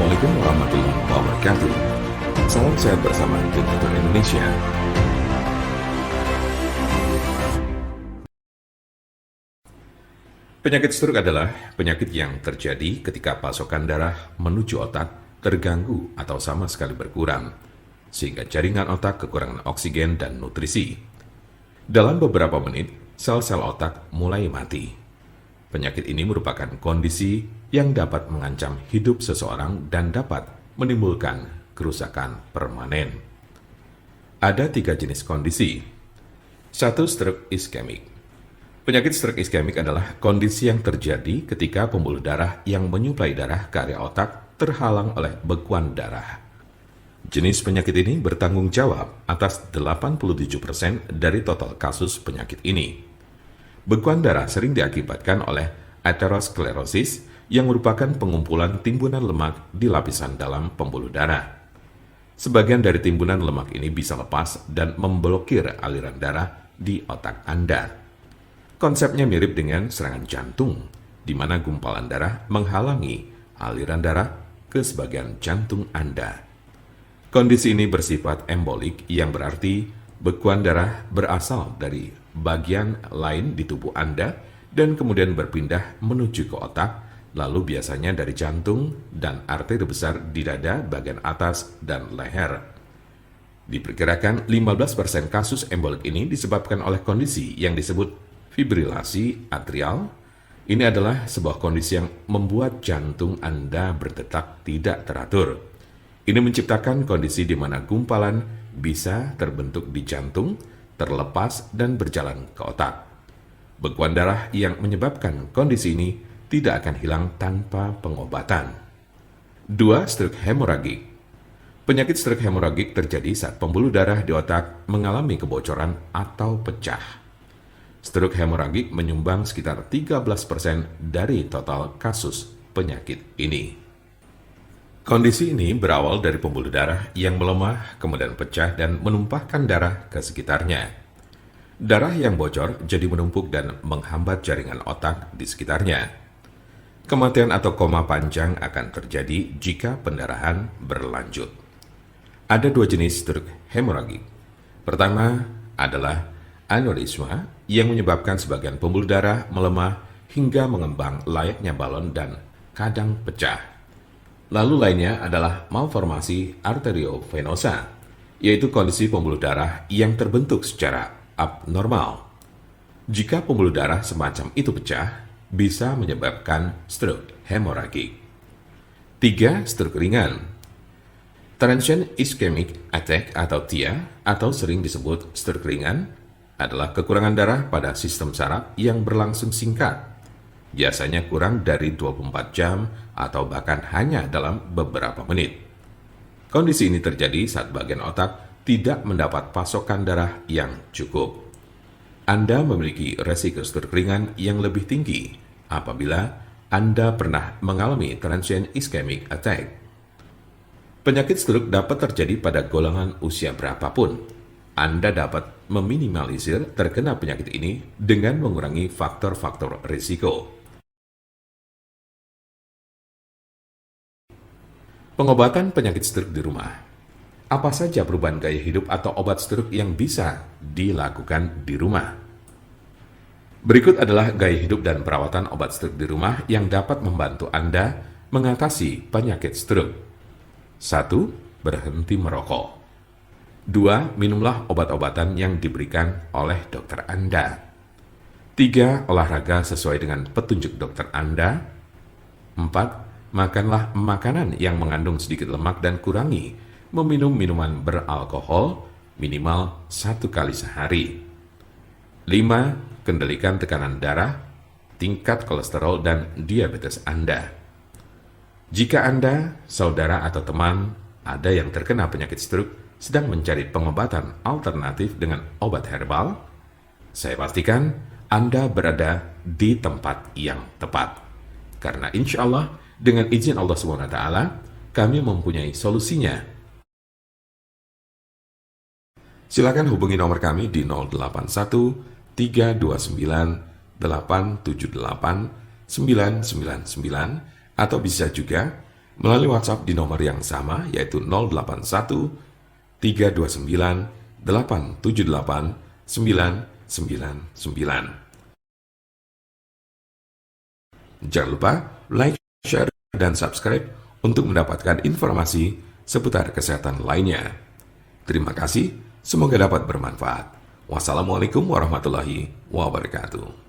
Assalamualaikum warahmatullahi wabarakatuh. Salam sehat bersama Dokter Indonesia. Penyakit stroke adalah penyakit yang terjadi ketika pasokan darah menuju otak terganggu atau sama sekali berkurang, sehingga jaringan otak kekurangan oksigen dan nutrisi. Dalam beberapa menit, sel-sel otak mulai mati. Penyakit ini merupakan kondisi yang dapat mengancam hidup seseorang dan dapat menimbulkan kerusakan permanen. Ada 3 jenis kondisi. 1. Stroke iskemik. Penyakit stroke iskemik adalah kondisi yang terjadi ketika pembuluh darah yang menyuplai darah ke area otak terhalang oleh bekuan darah. Jenis penyakit ini bertanggung jawab atas 87% dari total kasus penyakit ini. Bekuan darah sering diakibatkan oleh aterosklerosis yang merupakan pengumpulan timbunan lemak di lapisan dalam pembuluh darah. Sebagian dari timbunan lemak ini bisa lepas dan memblokir aliran darah di otak Anda. Konsepnya mirip dengan serangan jantung, di mana gumpalan darah menghalangi aliran darah ke sebagian jantung Anda. Kondisi ini bersifat embolik, yang berarti bekuan darah berasal dari bagian lain di tubuh Anda dan kemudian berpindah menuju ke otak, lalu biasanya dari jantung dan arteri besar di dada bagian atas dan leher. Diperkirakan 15% kasus embolik ini disebabkan oleh kondisi yang disebut fibrilasi atrial. Ini adalah sebuah kondisi yang membuat jantung Anda berdetak tidak teratur. Ini menciptakan kondisi di mana gumpalan bisa terbentuk di jantung, terlepas dan berjalan ke otak. Bekuan darah yang menyebabkan kondisi ini tidak akan hilang tanpa pengobatan. 2. Stroke hemoragik. Penyakit stroke hemoragik terjadi saat pembuluh darah di otak mengalami kebocoran atau pecah. Stroke hemoragik menyumbang sekitar 13% dari total kasus penyakit ini. Kondisi ini berawal dari pembuluh darah yang melemah, kemudian pecah dan menumpahkan darah ke sekitarnya. Darah yang bocor jadi menumpuk dan menghambat jaringan otak di sekitarnya. Kematian atau koma panjang akan terjadi jika pendarahan berlanjut. Ada 2 jenis stroke hemoragik. Pertama adalah aneurisma yang menyebabkan sebagian pembuluh darah melemah hingga mengembang layaknya balon dan kadang pecah. Lalu lainnya adalah malformasi arteriovenosa, yaitu kondisi pembuluh darah yang terbentuk secara abnormal. Jika pembuluh darah semacam itu pecah, bisa menyebabkan stroke hemoragik. 3. Stroke ringan. Transient ischemic attack atau TIA, atau sering disebut stroke ringan, adalah kekurangan darah pada sistem saraf yang berlangsung singkat, biasanya kurang dari 24 jam atau bahkan hanya dalam beberapa menit. Kondisi ini terjadi saat bagian otak tidak mendapat pasokan darah yang cukup. Anda memiliki resiko stroke ringan yang lebih tinggi apabila Anda pernah mengalami transient ischemic attack. Penyakit stroke dapat terjadi pada golongan usia berapapun. Anda dapat meminimalisir terkena penyakit ini dengan mengurangi faktor-faktor risiko. Pengobatan penyakit stroke di rumah. Apa saja perubahan gaya hidup atau obat stroke yang bisa dilakukan di rumah? Berikut adalah gaya hidup dan perawatan obat stroke di rumah yang dapat membantu Anda mengatasi penyakit stroke. 1. Berhenti merokok. 2. Minumlah obat-obatan yang diberikan oleh dokter Anda. 3. Olahraga sesuai dengan petunjuk dokter Anda. 4. Makanlah makanan yang mengandung sedikit lemak dan kurangi meminum minuman beralkohol minimal 1 kali sehari. 5. Kendalikan tekanan darah, tingkat kolesterol, dan diabetes Anda. Jika Anda, saudara, atau teman ada yang terkena penyakit stroke sedang mencari pengobatan alternatif dengan obat herbal, saya pastikan Anda berada di tempat yang tepat. Karena insya Allah, dengan izin Allah SWT, kami mempunyai solusinya. Silakan hubungi nomor kami di 081 329 878 999 atau bisa juga melalui WhatsApp di nomor yang sama yaitu 081 329 878 999. Jangan lupa like, share, dan subscribe untuk mendapatkan informasi seputar kesehatan lainnya. Terima kasih, semoga dapat bermanfaat. Wassalamualaikum warahmatullahi wabarakatuh.